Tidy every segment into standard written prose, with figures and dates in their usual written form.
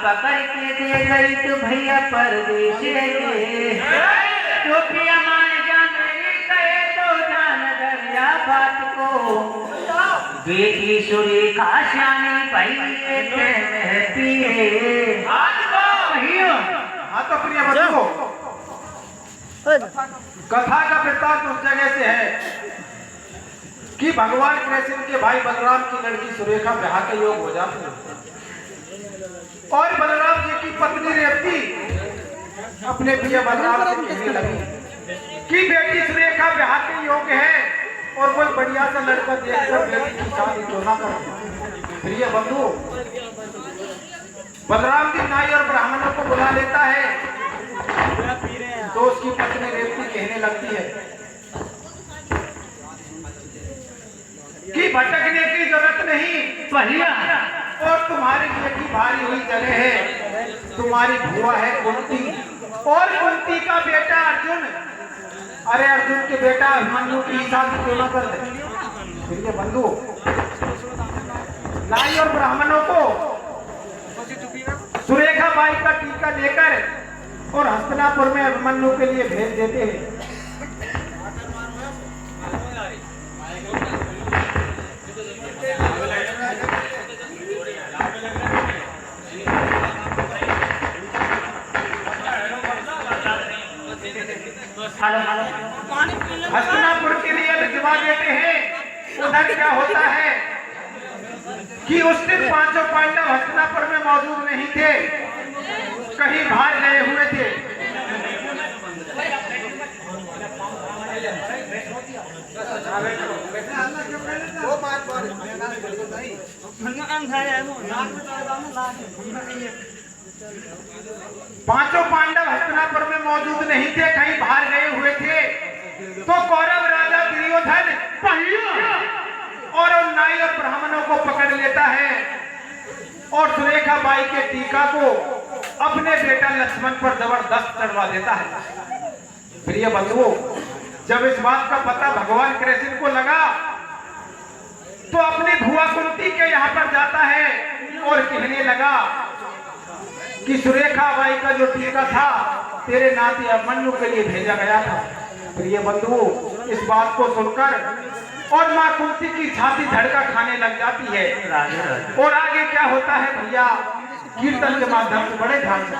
पकड़ के दे गई तो भैया परदेश तो पिया मान जा मेरी कहे तो जान दरिया बात को बेटी सुरेखा श्यामी पहिए में पिए हाँ तो प्रिय बंधुओं, कथा का वृत्तांत उस जगह से है कि भगवान कृष्ण के भाई बलराम की लड़की सुरेखा ब्याह के योग हो जाते हैं और बलराम जी की पत्नी रेवती अपने प्रिय बलराम से कहने लगी कि बेटी सुरेखा ब्याह के योग है और कोई बढ़िया सा लड़का देखकर बेटी की शादी क्यों ना करे। प्रिय बंधु, बलराम जी नाई और ब्राह्मणों को बुला लेता है तो उसकी पत्नी रेवती कहने लगती है कि भटकने की जरूरत नहीं भैया, और तुम्हारे लिए की भारी हुई जगह है। तुम्हारी बुआ है कुंती और कुंती का बेटा अर्जुन, अरे अर्जुन के बेटा अभिमन्यु की शादी क्यों ना कर दे। प्रिय बंधु, नाई और ब्राह्मणों को सुरेखा बाई का टीका लेकर और हस्तिनापुर में अभिमन्यु के लिए भेज देते हैं। हस्तिनापुर के लिए भिजवा देते हैं। उधर क्या होता है कि उस दिन पांचों पांडव हस्तिनापुर में मौजूद नहीं थे, कहीं बाहर गए हुए थे। पांचों पांडव हस्तिनापुर में मौजूद नहीं थे, कहीं बाहर गए हुए थे। तो कौरव राजा दुर्योधन और उन नाई और ब्राह्मणों को पकड़ लेता है और सुरेखा बाई के टीका को अपने बेटा लक्ष्मण पर जबरदस्त चढ़वा देता है। प्रिय बंधुओं, जब इस बात का पता भगवान कृष्ण को लगा तो अपनी भुआ कुंती के यहाँ पर जाता है और कहने लगा कि सुरेखा बाई का जो टीका था तेरे नाती अभिमन्यु के लिए भेजा गया था। प्रिय बंधुओं, इस बात को सुनकर और माँ कुंती की छाती धड़का खाने लग जाती है। और आगे क्या होता है भैया, कीर्तन के माध्यम से बड़े ध्यान से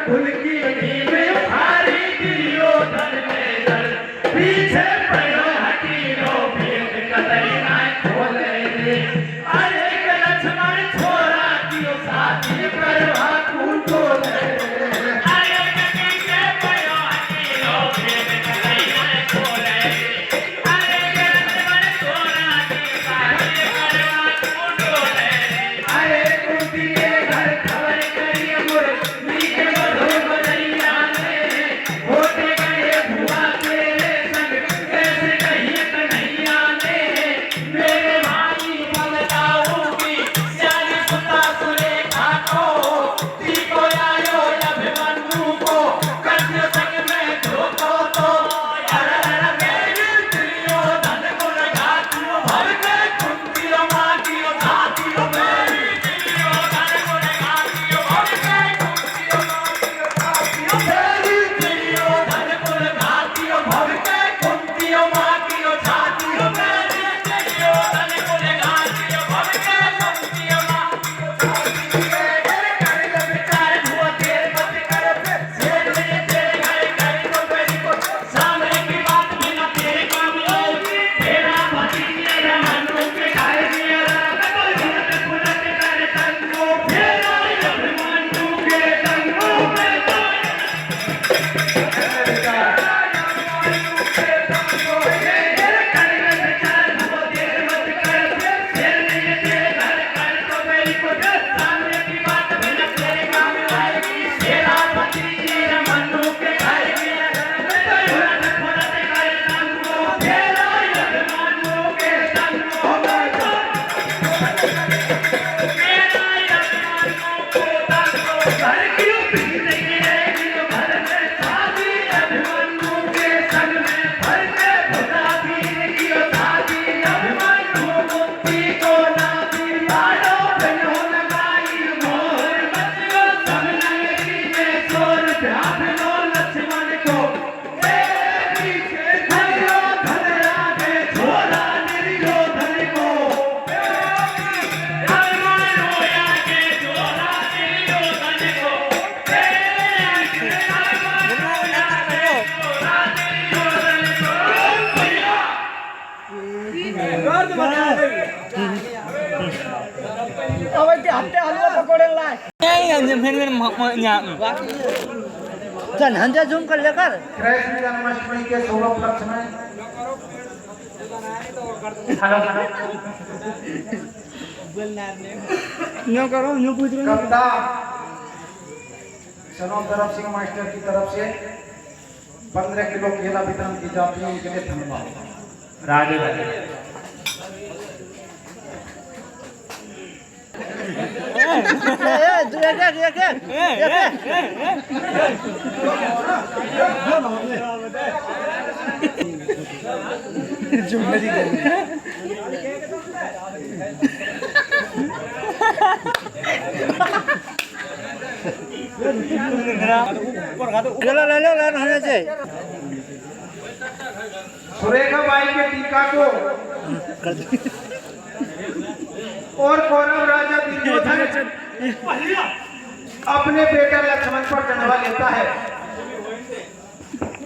फूल की नींव भारी दुर्योधन में जड़ पीछे पड़ो हकीरो भेद कतई ना खोले रे अरे के लक्ष्मण छोरा दियो साथी करवा तू टोले अरे के पीछे पड़ो हकीरो भेद कतई ना खोले अरे के लक्ष्मण छोरा दियो साथी करवा तू टोले अरे कुंती के घर खबर करिए मोर नीचे बढ़ो बदैया में होते गए भुआ तेरे संग कैसे कहिए कन्हैया ने मेरे भाई बलदाऊंगी जाने सुता सुरेखा को तीको आयो अभिमन्यु को कन्या संग में धोखो तो अरे मेरे दुर्योधन को लगा दियो भर के कुंतियों माटियों धातियों मेरी दुर्योधन को लगा दियो भर के कुंतियों माटियों धातियों मेरी दुर्योधन को लगा दियो भर के कुंतियों माटियों धातियों मेरी दुर्योधन को लगा दियो भर के कुंतियों माटियों धातियों मेरे कर ले विचार हुआ देर मत कर शेर मेरे तेरे घर कर दो मेरी को सामने की बात बिना तेरे काम आएगी तेरा भतीजे रमनु के खाए दिया कतल झूठ फुलत कर तन्नो फेरा अभिमन्यु के तन्नो में तो हंजा झूम कर लेकर कृष्ण जन्माष्टमी के शुभ उपलक्ष्य में न्यू करो न्यू पूछ रहे कविता सनोज तरफ सिंह मास्टर की तरफ से 15 किलो केला वितरण की जाती है उनके लिए धन्यवाद। राधे राधे। सुरेखा बाई के टीका को और कौरव राजा दुर्योधन अपने बेटा लक्ष्मण पर चढ़वा लेता है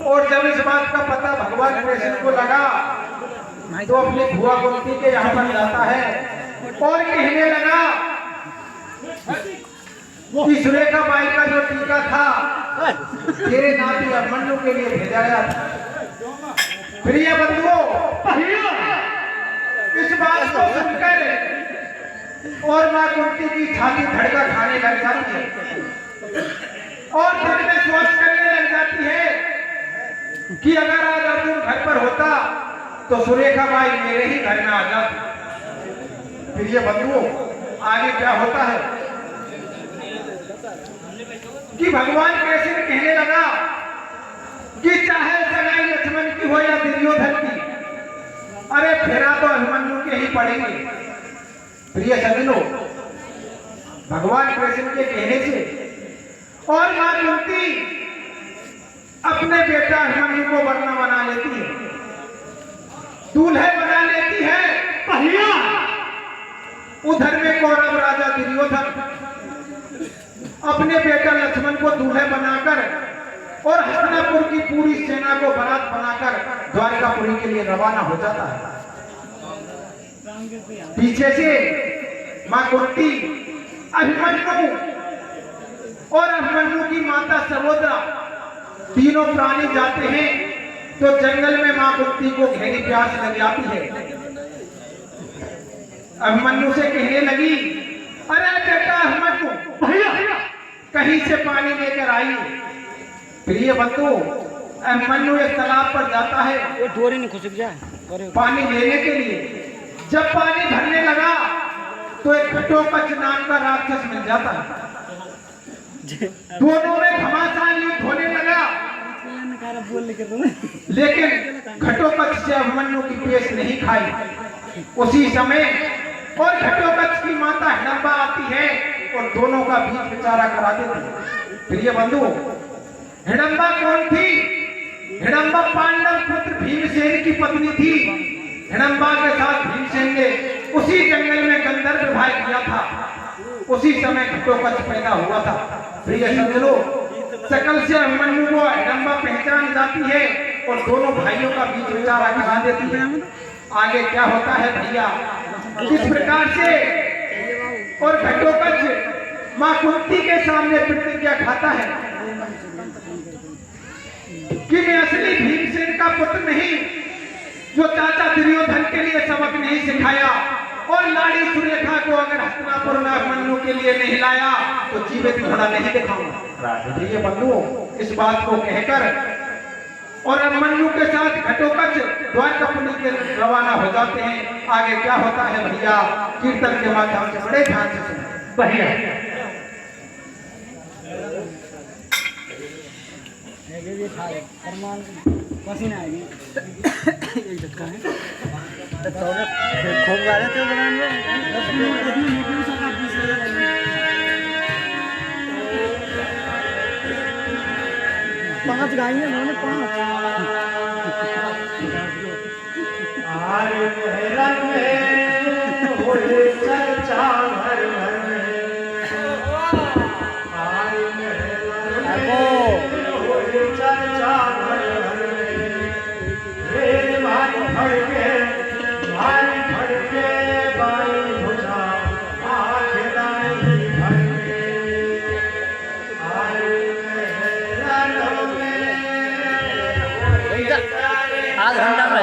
और जब इस बात का पता भगवान कृष्ण को लगा तो अपनी भुआ कुंती के यहाँ पर जाता है और कहने लगा कि सुरेखा बाई का जो टीका था तेरे नाती अभिमन्यु के लिए भेजा गया था। प्रिय बंधुओं, इस बात को सुनकर और मां कुंती की छाती धड़का खाने लग जाती है और दिल में सोच करने लग जाती है कि अगर आज अर्जुन घर पर होता तो सुरेखा बाई मेरे ही घर में आ जाती। प्रिय बंधुओं, आगे क्या होता है कि भगवान कृष्ण कहने लगा कि चाहे सगाई लक्ष्मण की हो या दुर्योधन की, अरे फेरा तो अभिमन्यु के ही पड़ेंगे। प्रिय सज्जनों, भगवान कृष्ण के कहने से और मां कुंती अपने बेटा अभिमन्यु को वरना बना लेती है, दूल्हे बना लेती है। उधर में कौरव राजा दुर्योधन अपने बेटा लक्ष्मण को दूल्हे बनाकर और हस्तिनापुर की पूरी सेना को बारात बनाकर द्वारिकापुरी के लिए रवाना हो जाता है। पीछे से मां कुंती, अभिमन्यु और अभिमन्यु की माता सरोद्रा तीनों प्राणी जाते हैं तो जंगल में मां कुंती को गहरी प्यास लग जाती है। अभिमन्यु से कहने लगी, अरे बेटा अभिमन्यु, भैया कहीं से पानी लेकर आई। प्रिय बंधु, अभिमन्यु एक तालाब पर जाता है डोरी नहीं खुसक जाए पानी लेने के लिए। जब पानी भरने लगा तो एक घटोत्कच नाम का राक्षस मिल जाता है। दोनों में घमासान युद्ध होने लगा, लेकिन घटोत्कच से अभिमन्यु की पेश नहीं खाई। उसी समय और घटोत्कच की माता हिडंबा आती है और दोनों का बीच विचारा करा देती है। प्रिय बंधु, हिडंबा कौन थी? हिडंबा पांडव पुत्र भीमसेन की पत्नी थी। हिडंबा के साथ भीमसेन ने उसी जंगल में गंधर्व विवाह किया था। उसी समय घटोत्कच पैदा हुआ था। प्रिय सज्जनों, सकल से अभिमन्यु को हिडंबा पहचान जाती है और दोनों भाइयों का बीच विचारा करा देती है। आगे क्या होता है भैया, किस प्रकार से और घटोत्कच मां कुंती के सामने प्रतिज्ञा खाता है कि मैं असली भीमसेन का पुत्र नहीं, जो चाचा दुर्योधन के लिए सबक नहीं सिखाया और लाड़ी सुरेखा को अगर हस्तिनापुर में अभिमन्यु के लिए नहीं लाया तो जीवित घोड़ा नहीं दिखाऊंगा। प्रिय बंधुओं, इस बात को कहकर और अभिमन्यु के साथ घटोत्कच द्वारकापुरी के रवाना हो जाते हैं। आगे क्या होता है भैया, कीर्तन के माध्यम से बड़े ध्यान से सुनो। भैया पसीना आएगी एक झटका है खूब गा रहे थे पांच गाई है उन्होंने, पांच। आध घंटा में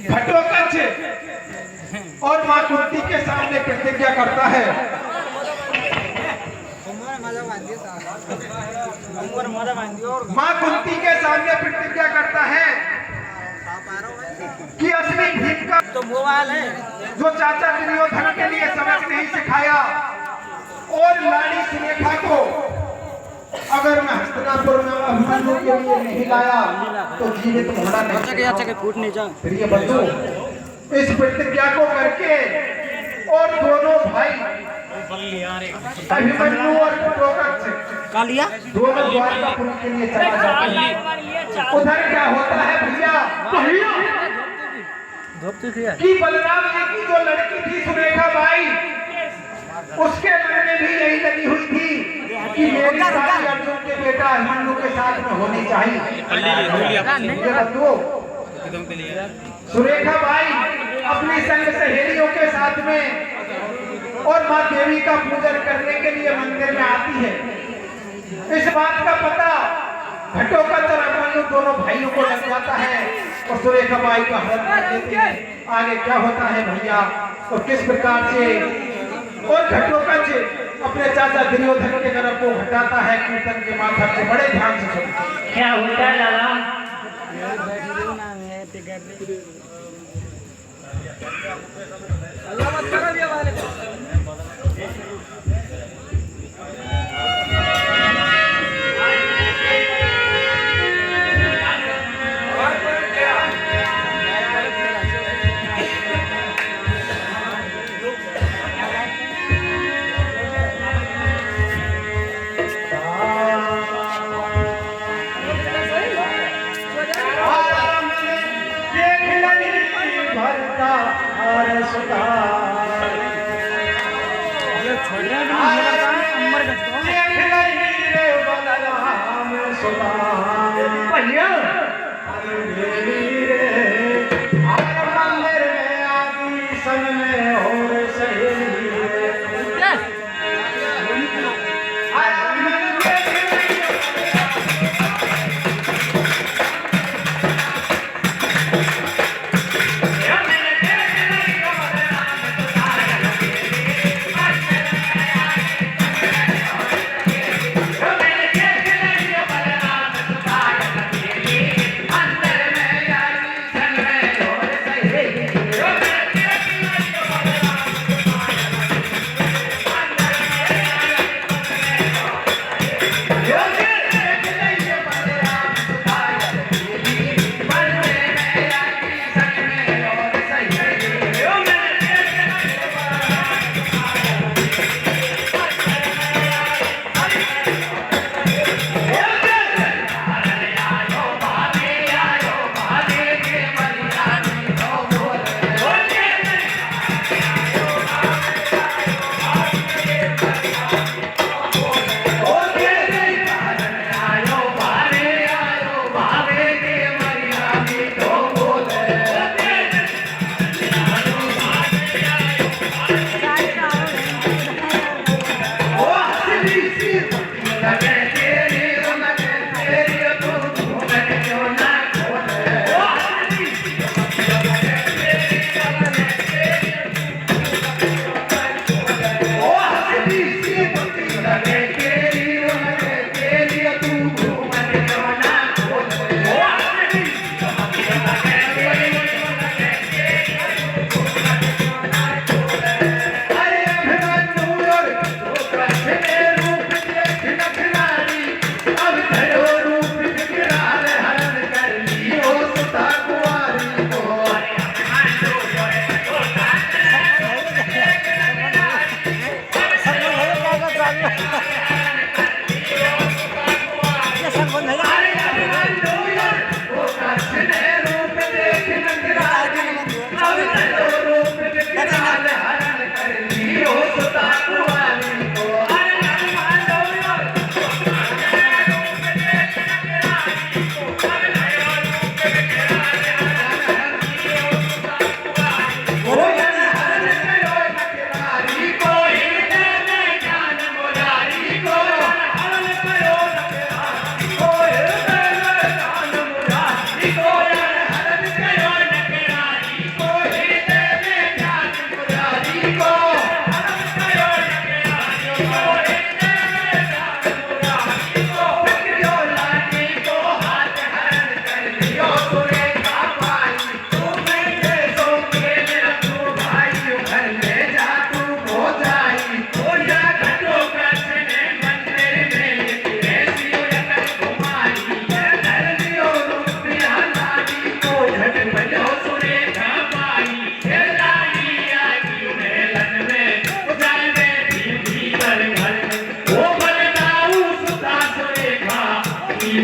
घटोत्कच और मां कुंती के सामने प्रतिज्ञा करता है। मां कुंती के सामने प्रतिज्ञा करता है कि असली भीम का तो मोबाइल है जो चाचा दुर्योधन के लिए सबक नहीं सिखाया और लाड़ी सुलेखा को अगर मैं हस्तिनापुर में अभिमन्यु के लिए नहीं लाया तो जीवित होना नहीं। प्रिय बंधु, इस प्रतिज्ञा को करके और दोनों भाई अभिमन्यु और घटोत्कच दोनों द्वारकापुरी के लिए चला जाता है। उधर क्या होता है भैया कि बलराम जी की जो लड़की थी सुरेखा बाई, उसके मन में भी यही लगी हुई थी कि मेरी शादी अर्जुन के बेटा अभिमन्यु के साथ में होनी चाहिए। सुरेखा बाई अपनी संग सहेलियों के साथ में और मां देवी का पूजन करने के लिए मंदिर में आती है। इस बात का पता घटोत्कच और अभिमन्यु दोनों भाइयों को लग जाता है और सुरेखा बाई का हरण कर देते हैं। आगे क्या होता है भैया और किस प्रकार से और घटोत्कच अपने चाचा दुर्योधन के गर्भ को हटाता है कीर्तन के माध्यम से। बड़े ध्यान से सुनो क्या होता है लाला।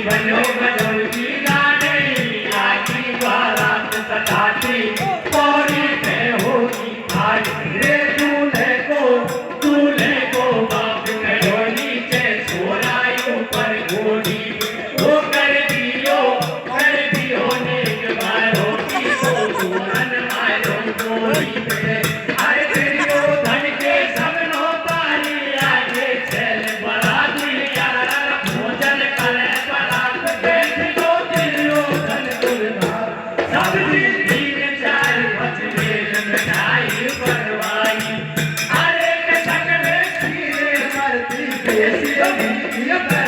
बनो बनो की रानी आजी बारात सताती पौड़ी पे होगी आज रे दूल्हे को बाप करो नीचे छोराई ऊपर घोड़ी वो कर दियो नेक बारो की को दूरन मारो गोली पे अरे तेरियो धन के सबनो तारी आगे चल बड़ा दुनिया भोजन करे अरे के संग में खीरे करती बेसी